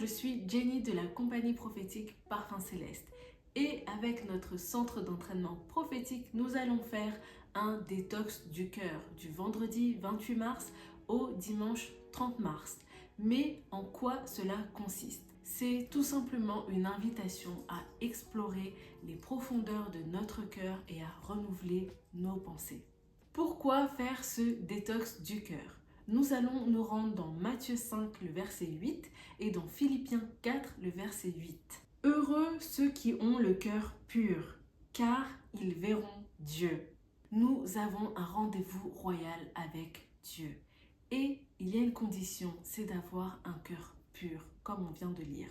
je suis Jenny de la compagnie prophétique Parfum Céleste et avec notre centre d'entraînement prophétique, nous allons faire un détox du cœur du vendredi 28 mars au dimanche 30 mars. Mais en quoi cela consiste? C'est tout simplement une invitation à explorer les profondeurs de notre cœur et à renouveler nos pensées. Pourquoi faire ce détox du cœur? Nous allons nous rendre dans Matthieu 5, le verset 8 et dans Philippiens 4, le verset 8. Heureux ceux qui ont le cœur pur, car ils verront Dieu. Nous avons un rendez-vous royal avec Dieu. Et il y a une condition, c'est d'avoir un cœur pur, comme on vient de lire.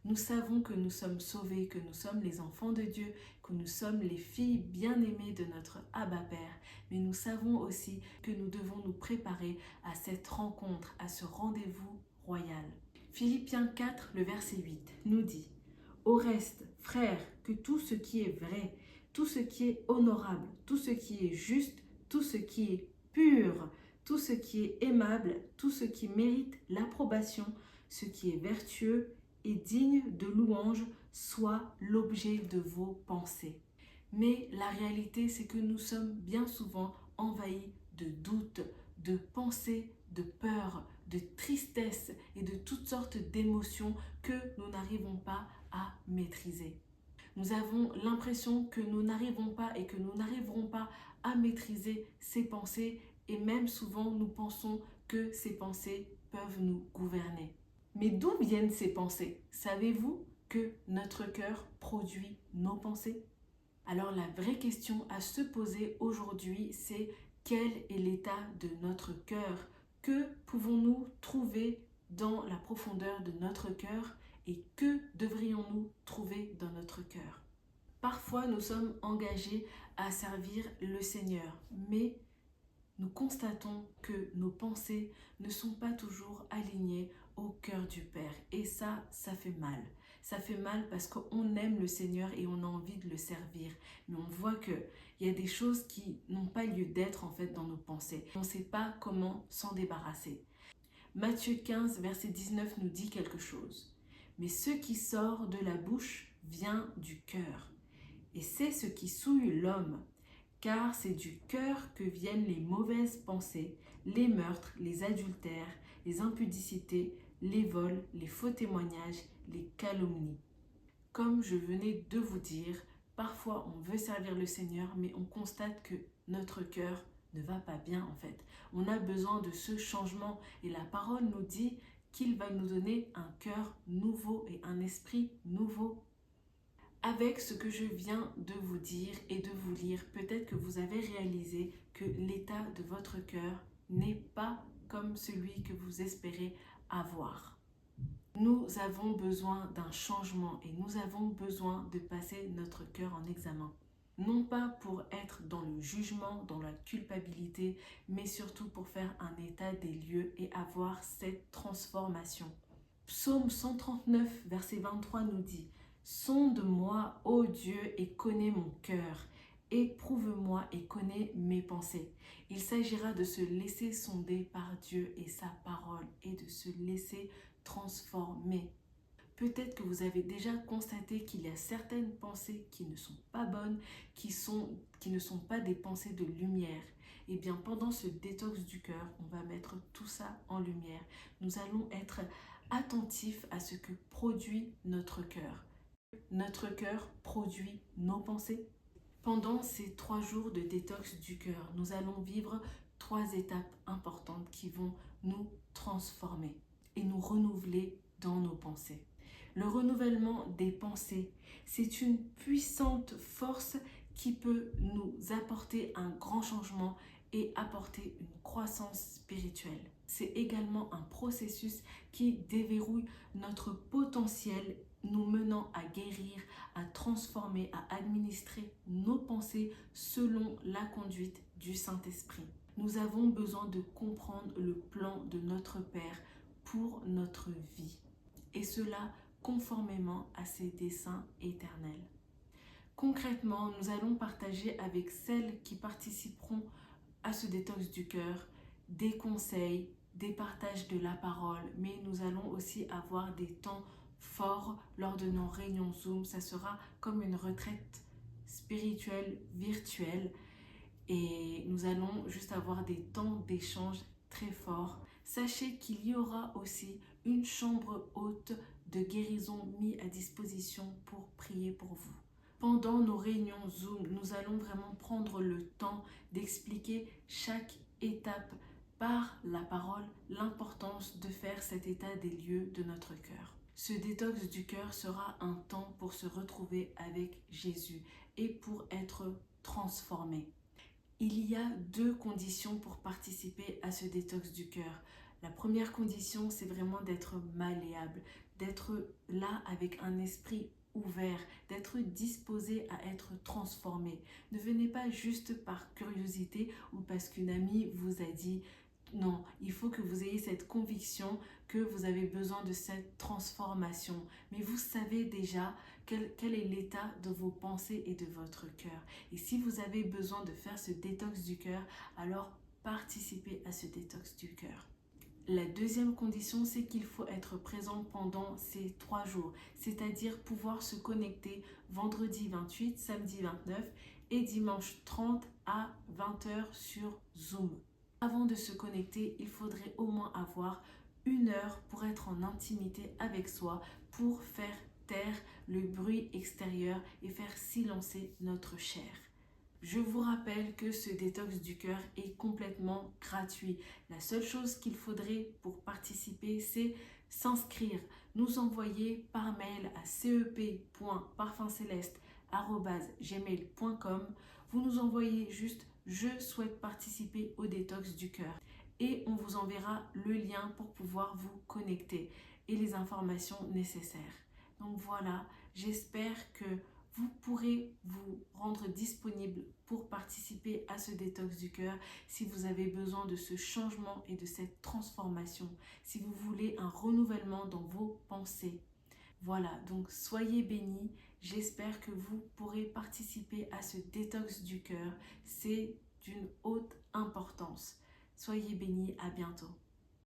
Nous savons que nous sommes sauvés, que nous sommes les enfants de Dieu, que nous sommes les filles bien-aimées de notre Abba Père. Mais nous savons aussi que nous devons nous préparer à cette rencontre, à ce rendez-vous royal. Philippiens 4, le verset 8 nous dit « Au reste, frères, que tout ce qui est vrai, tout ce qui est honorable, tout ce qui est juste, tout ce qui est pur, tout ce qui est aimable, tout ce qui mérite l'approbation, ce qui est vertueux, et digne de louange soit l'objet de vos pensées. » Mais la réalité, c'est que nous sommes bien souvent envahis de doutes, de pensées, de peur, de tristesse et de toutes sortes d'émotions que nous n'arrivons pas à maîtriser. Nous avons l'impression que nous n'arrivons pas et que nous n'arriverons pas à maîtriser ces pensées et même souvent nous pensons que ces pensées peuvent nous gouverner. Mais d'où viennent ces pensées? Savez-vous que notre cœur produit nos pensées? Alors la vraie question à se poser aujourd'hui, c'est quel est l'état de notre cœur? Que pouvons-nous trouver dans la profondeur de notre cœur et que devrions-nous trouver dans notre cœur? Parfois, nous sommes engagés à servir le Seigneur, mais nous constatons que nos pensées ne sont pas toujours alignées au cœur du Père. Et ça fait mal. Ça fait mal parce qu'on aime le Seigneur et on a envie de le servir. Mais on voit qu'il y a des choses qui n'ont pas lieu d'être en fait dans nos pensées. On ne sait pas comment s'en débarrasser. Matthieu 15, verset 19 nous dit quelque chose. « Mais ce qui sort de la bouche vient du cœur. Et c'est ce qui souille l'homme. Car c'est du cœur que viennent les mauvaises pensées, les meurtres, les adultères, les impudicités, les vols, les faux témoignages, les calomnies. » Comme je venais de vous dire, parfois on veut servir le Seigneur, mais on constate que notre cœur ne va pas bien en fait. On a besoin de ce changement et la parole nous dit qu'il va nous donner un cœur nouveau et un esprit nouveau. Avec ce que je viens de vous dire et de vous lire, peut-être que vous avez réalisé que l'état de votre cœur n'est pas comme celui que vous espérez avoir. Nous avons besoin d'un changement et nous avons besoin de passer notre cœur en examen. Non pas pour être dans le jugement, dans la culpabilité, mais surtout pour faire un état des lieux et avoir cette transformation. Psaume 139, verset 23 nous dit « Sonde-moi, ô Dieu, et connais mon cœur. Éprouve-moi et connais mes pensées. » Il s'agira de se laisser sonder par Dieu et sa parole et de se laisser transformer. Peut-être que vous avez déjà constaté qu'il y a certaines pensées qui ne sont pas bonnes, qui ne sont pas des pensées de lumière. Et bien pendant ce détox du cœur, on va mettre tout ça en lumière. Nous allons être attentifs à ce que produit notre cœur. Notre cœur produit nos pensées. Pendant ces 3 jours de détox du cœur, nous allons vivre 3 étapes importantes qui vont nous transformer et nous renouveler dans nos pensées. Le renouvellement des pensées, c'est une puissante force qui peut nous apporter un grand changement et apporter une croissance spirituelle. C'est également un processus qui déverrouille notre potentiel, nous menant à guérir, à transformer, à administrer nos pensées selon la conduite du Saint-Esprit. Nous avons besoin de comprendre le plan de notre Père pour notre vie. Et cela conformément à ses desseins éternels. Concrètement, nous allons partager avec celles qui participeront à ce détox du cœur des conseils, des partages de la parole, mais nous allons aussi avoir des temps forts lors de nos réunions Zoom. Ça sera comme une retraite spirituelle virtuelle et nous allons juste avoir des temps d'échange très forts. Sachez qu'il y aura aussi une chambre haute de guérison mise à disposition pour prier pour vous. Pendant nos réunions Zoom, nous allons vraiment prendre le temps d'expliquer chaque étape par la parole, l'importance de faire cet état des lieux de notre cœur. Ce détox du cœur sera un temps pour se retrouver avec Jésus et pour être transformé. Il y a 2 conditions pour participer à ce détox du cœur. La première condition, c'est vraiment d'être malléable, d'être là avec un esprit ouvert, d'être disposé à être transformé. Ne venez pas juste par curiosité ou parce qu'une amie vous a dit. Non, il faut que vous ayez cette conviction que vous avez besoin de cette transformation. Mais vous savez déjà quel est l'état de vos pensées et de votre cœur. Et si vous avez besoin de faire ce détox du cœur, alors participez à ce détox du cœur. La deuxième condition, c'est qu'il faut être présent pendant ces 3 jours, c'est-à-dire pouvoir se connecter vendredi 28, samedi 29 et dimanche 30 à 20h sur Zoom. Avant de se connecter, il faudrait au moins avoir 1 heure pour être en intimité avec soi, pour faire taire le bruit extérieur et faire silencer notre chair. Je vous rappelle que ce détox du cœur est complètement gratuit. La seule chose qu'il faudrait pour participer, c'est s'inscrire, nous envoyer par mail à cep.parfumceleste@gmail.com. Vous nous envoyez juste « Je souhaite participer au détox du cœur » et on vous enverra le lien pour pouvoir vous connecter et les informations nécessaires. Donc voilà, j'espère que vous pourrez vous rendre disponible pour participer à ce détox du cœur si vous avez besoin de ce changement et de cette transformation, si vous voulez un renouvellement dans vos pensées. Voilà, donc soyez bénis. J'espère que vous pourrez participer à ce détox du cœur. C'est d'une haute importance. Soyez bénis, à bientôt.